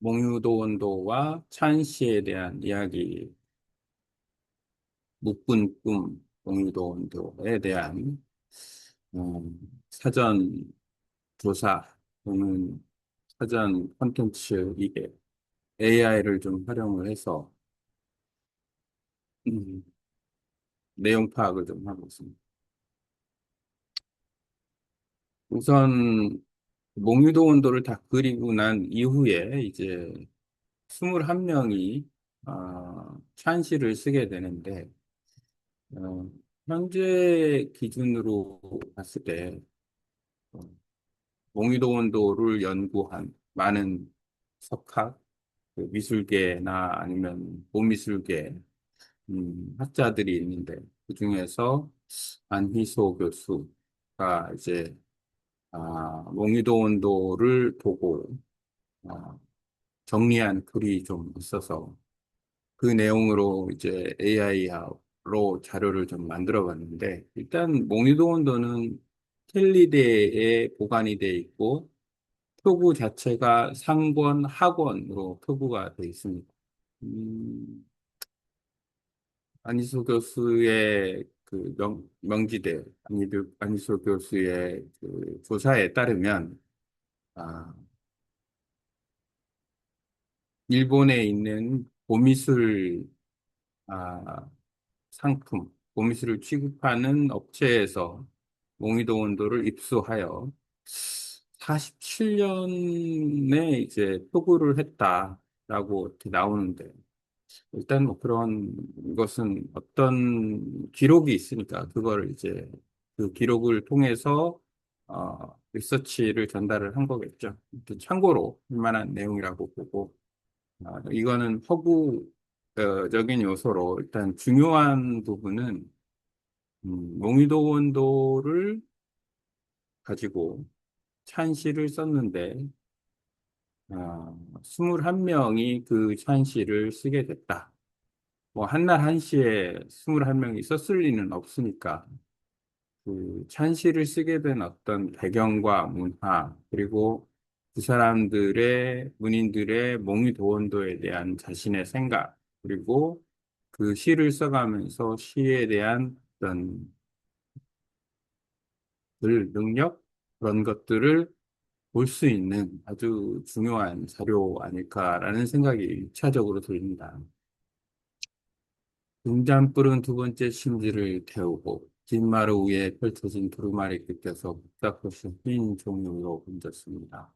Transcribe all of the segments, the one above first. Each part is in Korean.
몽유도 원도와 찬씨에 대한 이야기, 묵군 꿈 몽유도 원도에 대한 사전 조사 또는 사전 콘텐츠 이게 AI를 좀 활용을 해서 음, 내용 파악을 좀 하고 있습니다. 우선 몽유도 원도를 다 그리고 난 이후에 이제 21명이 찬시를 쓰게 되는데 어, 현재 기준으로 봤을 때 어, 몽유도 원도를 연구한 많은 석학, 그 미술계나 아니면 보미술계 학자들이 있는데 그중에서 안희소 교수가 이제 몽유도 원도를 보고 아, 정리한 글이 좀 있어서 그 내용으로 이제 AI로 자료를 좀 만들어 봤는데, 일단 몽유도 원도는 텔리대에 보관이 돼 있고, 표구 자체가 상권, 하권으로 표구가 돼 있습니다. 음, 안희수 교수의 그 명지대, 안희수 교수의 그 조사에 따르면, 아, 일본에 있는 보미술, 아, 상품, 보미술을 취급하는 업체에서 몽이도 원도를 입수하여 47년에 이제 표구를 했다라고 이렇게 나오는데, 일단 뭐 그런 것은 어떤 기록이 있으니까 그거를 이제 그 기록을 통해서 리서치를 전달을 한 거겠죠. 참고로 할 만한 내용이라고 보고, 이거는 허구적인 요소로 일단 중요한 부분은 몽유도 원도를 가지고 찬시를 썼는데 21명이 그 찬시를 쓰게 됐다. 뭐 한날 한시에 21명이 썼을 리는 없으니까 그 찬시를 쓰게 된 어떤 배경과 문화 그리고 그 사람들의 문인들의 몽유도원도에 대한 자신의 생각 그리고 그 시를 써가면서 시에 대한 어떤 능력 그런 것들을 볼 수 있는 아주 중요한 자료 아닐까라는 생각이 일차적으로 듭니다. 등잔불은 두 번째 심지를 태우고 긴 마루 위에 펼쳐진 두루마리 끝에서 북닥없이 흰 종이로 번졌습니다.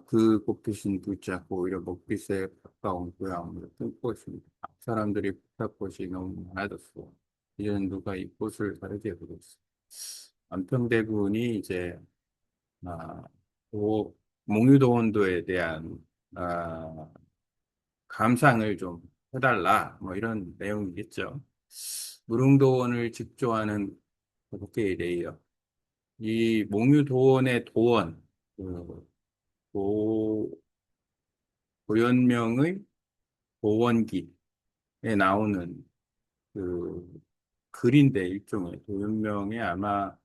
그 꽃빛은 붉지 않고 오히려 먹빛에 가까운 고향으로 뜬고 있습니다. 사람들이 북닥꽃이 너무 많아졌고 이제는 누가 이 꽃을 다르게 보겠어. 안평대군이 이제 아, 몽유도 원도에 대한 아, 감상을 좀 해달라, 뭐 이런 내용이겠죠. 무릉도원을 직조하는 다섯 개의 레이어. 이 몽유도원의 도원, 그 도, 도연명의 도원기에 나오는 그 글인데, 일종의 도연명의 아마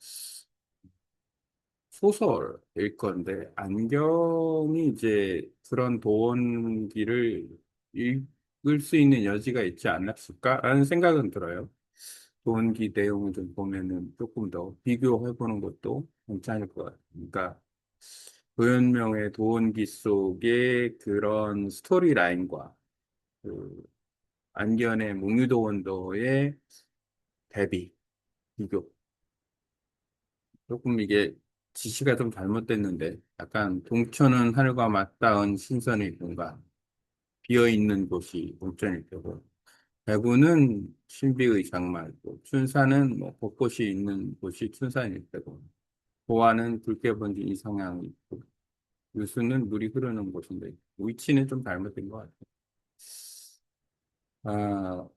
소설일 건데, 안경이 이제 그런 도원기를 읽을 수 있는 여지가 있지 않았을까라는 생각은 들어요. 도원기 내용을 좀 보면은 조금 더 비교해보는 것도 괜찮을 것 같아요. 그러니까 도연명의 도원기 속의 그런 스토리 라인과 그 안견의 몽유도원도의 대비, 비교. 조금 이게 지시가 좀 잘못됐는데 약간 동천은 하늘과 맞닿은 신선의 공간, 비어있는 곳이 동천일 테고 대구는 신비의 장말고 춘사는 뭐 벚꽃이 있는 곳이 춘산일 테고 고아는 붉게 번진 이성향이 있고 유수는 물이 흐르는 곳인데 위치는 좀 잘못된 것 같아요. 아,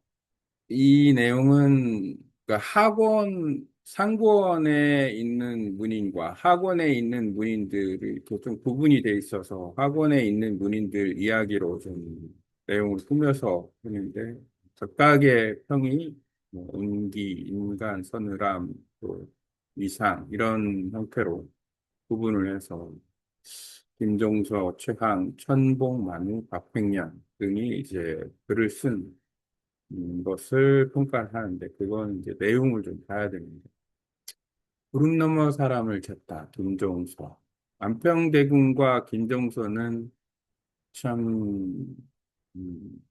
이 내용은 그 학원 상권에 있는 문인과 학원에 있는 문인들이 이렇게 좀 구분이 돼 있어서 학원에 있는 문인들 이야기로 좀 내용을 꾸며서 하는데 각각의 평이 뭐 운기, 인간, 서늘함, 또 이상 이런 형태로 구분을 해서 김종서, 최항, 천봉, 만우, 박팽년 등이 이제 글을 쓴 것을 평가를 하는데 그건 이제 내용을 좀 봐야 되는데 구름 너머 사람을 찾다 김종서 안평대군과 김종서는 참 음,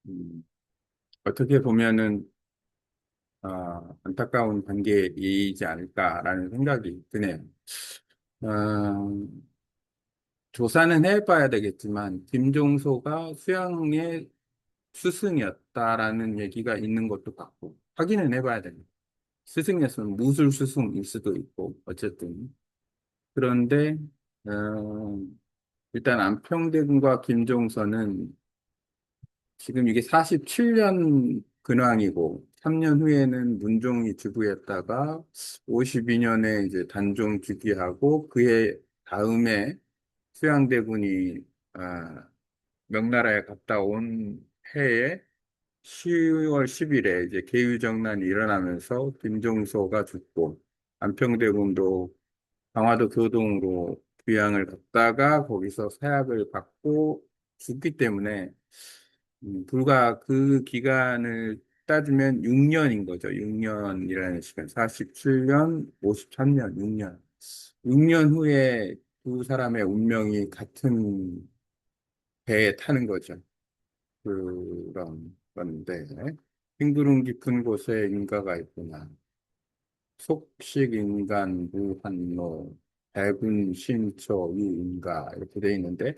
음, 어떻게 보면은 안타까운 관계이지 않을까라는 생각이 드네요. 어, 조사는 해봐야 되겠지만 김종서가 수양의 스승이었다라는 얘기가 있는 것도 같고 확인은 해봐야 됩니다. 스승이었으면 무술 스승일 수도 있고 어쨌든 그런데 어, 일단 안평대군과 김종서는 지금 이게 47년 근황이고 3년 후에는 문종이 주부였다가 52년에 이제 단종 즉위하고 그해 다음에 수양대군이 명나라에 갔다 온 해에 10월 10일에 이제 계유정난이 일어나면서 김종서가 죽고 안평대군도 강화도 교동으로 귀향을 갔다가 거기서 사약을 받고 죽기 때문에 불과 그 기간을 따지면 6년인 거죠. 6년이라는 시간. 47년, 53년, 6년. 6년 후에 두 사람의 운명이 같은 배에 타는 거죠. 그런 건데, 싱그름 깊은 곳에 인가가 있구나. 속식 인간 무한노 배군 신처 위인가 이렇게 돼 있는데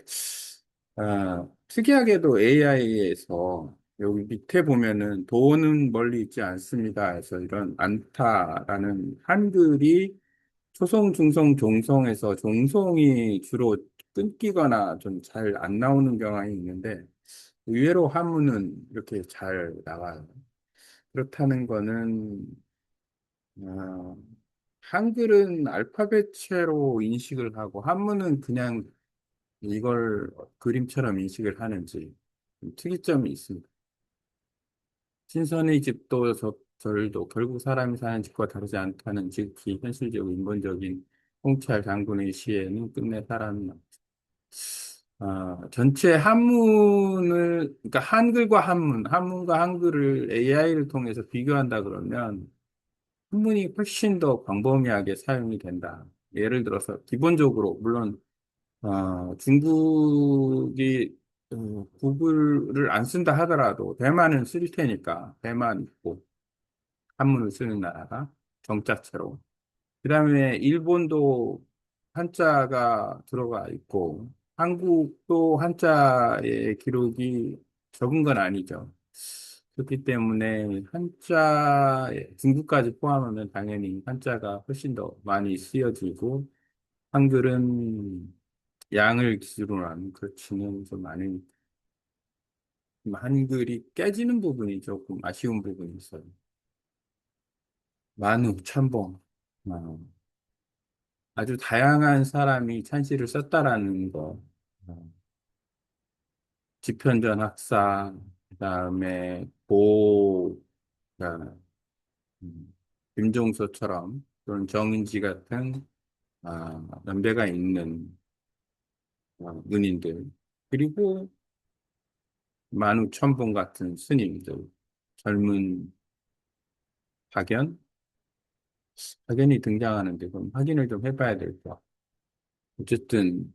특이하게도 AI에서 여기 밑에 보면은 도는 멀리 있지 않습니다. 해서 이런 않다라는 한글이 초성, 중성, 종성에서 종성이 주로 끊기거나 좀 잘 안 나오는 경향이 있는데 의외로 한문은 이렇게 잘 나와요. 그렇다는 거는 아, 한글은 알파벳체로 인식을 하고 한문은 그냥 이걸 그림처럼 인식을 하는지 좀 특이점이 있습니다. 신선의 집도 절도 결국 사람이 사는 집과 다르지 않다는 지극히 현실적이고 인본적인 홍찰 장군의 시에는 끝내 사람이 전체 한문을 그러니까 한글과 한문과 한글을 AI를 통해서 비교한다 그러면 한문이 훨씬 더 광범위하게 사용이 된다. 예를 들어서 기본적으로 물론 중국이 구글을 안 쓴다 하더라도 대만은 쓸 테니까 대만 있고 한문을 쓰는 나라가 정자체로 그다음에 일본도 한자가 들어가 있고 한국도 한자의 기록이 적은 건 아니죠. 그렇기 때문에 한자에 중국까지 포함하면 당연히 한자가 훨씬 더 많이 쓰여지고 한글은 양을 기준으로 하면 그렇지는 좀 않은 한글이 깨지는 부분이 조금 아쉬운 부분이 있어요. 만우, 천봉. 아주 다양한 사람이 찬시를 썼다라는 거. 어, 집현전 학사, 그다음에 그다음에, 음, 김종서처럼 또는 정인지 같은 연배가 있는 문인들 그리고 만우천봉 같은 스님들 젊은 박연 박연이 등장하는데 그럼 확인을 좀 해봐야 될 것 같아요. 어쨌든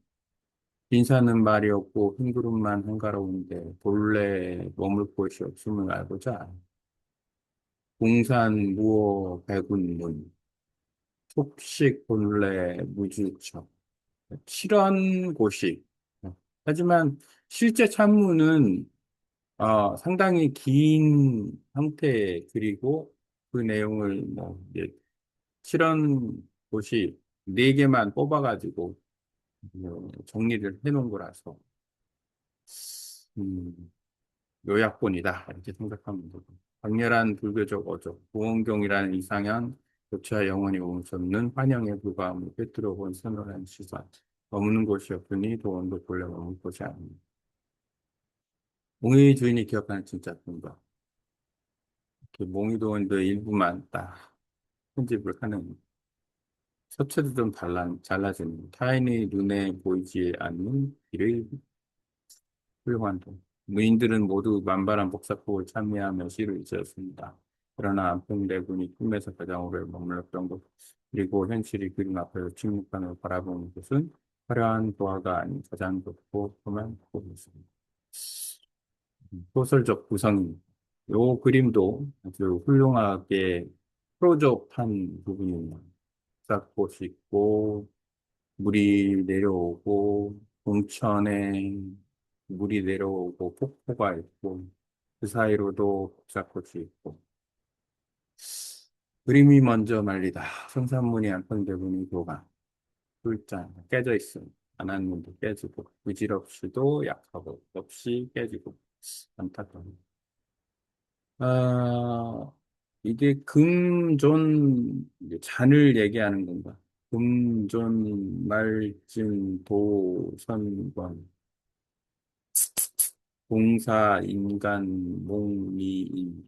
빈사는 말이 없고 흰 구름만 한가로운데 본래 머물 곳이 없음을 알고자 공산 무어 백운문 속식 본래 무주처 칠원 고식 하지만 실제 찬문은 상당히 긴 형태의 글이고 그 내용을 뭐 이제 칠원 고식 네 개만 뽑아가지고 정리를 해놓은 거라서 음, 요약본이다 이렇게 생각하면 되고 강렬한 불교적 어조 보원경이라는 이상향 교차 영원히 올 수 없는 환영에 불과함을 꿰뚫어 본 선언한 시선 머무는 곳이 없으니 도원도 본래 머물 곳이 아닙니다. 몽의 주인이 기억하는 진짜 분과 몽의도원의 일부만 딱 편집을 하는. 서체도 좀 달라지는 타인의 눈에 보이지 않는 길의 훌륭한 도. 무인들은 모두 만반한 복사법을 참여하며 시를 지었습니다. 그러나 안평대군이 꿈에서 가장 오래 머물렀던 곳, 그리고 현실이 그림 앞에서 침묵하며 바라보는 곳은 화려한 도화가 아닌 가장 좁고 험한 곳이었습니다. 소설적 구성, 요 그림도 아주 훌륭하게 프로적한 부분이 싹꽃이 있고, 물이 내려오고, 동천에 물이 내려오고, 폭포가 있고, 그 사이로도 벚꽃이 있고, 그림이 먼저 말리다. 성산문이 안평대문이 도가 꿀장 깨져 있음. 안한문도 깨지고, 부질없이도 약하고, 없이 깨지고, 안타까운. 아, 이게 금존 잔을 얘기하는 건가? 금존 말진 도선권 공사 인간 몽미인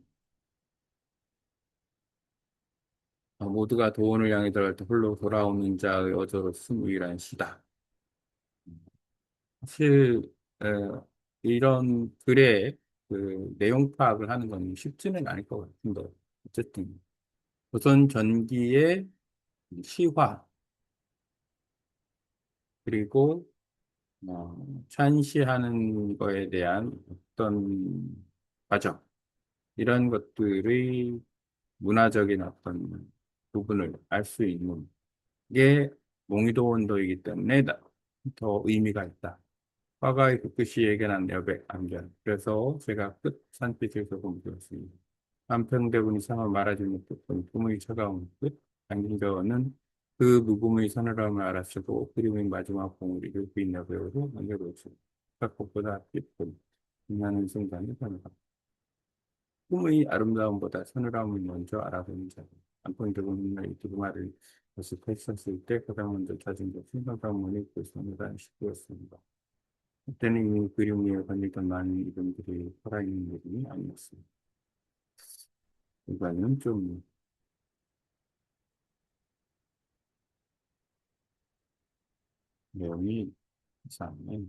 모두가 도원을 향해 들어갈 때 홀로 돌아오는 자의 어저로 쓴 유일한 시다. 사실 이런 글의 그 내용 파악을 하는 건 쉽지는 않을 것 같은데 어쨌든 조선 전기의 시화 그리고 찬시하는 거에 대한 어떤 과정, 이런 것들의 문화적인 어떤 부분을 알 수 있는 게 몽이도 원도이기 때문에 더 의미가 있다. 화가의 그 끝이 예견한 여백 안견. 그래서 제가 끝 산빛에서 공부했습니다. 한평대군이 상을 말하지 못했던 꿈의 차가운 끝. 안긴저는 그 무금의 서늘함을 알았어도 그림의 마지막 봉우리 그 있나 배우로 남겨놓습니다. 각국보다 깊은 빛나는 순간이 변화다. 꿈의 아름다움보다 서늘함을 먼저 알아보는 자들. 안평대군의 두 말을 연습했었을 때 가장 먼저 찾은 것은 서강문의 그 서늘한 시구였습니다. 그때는 이미 그림 위에 걸리던 많은 이름들이 살아있는 그림이 아니었습니다. 이거는 좀 내용이 이상해.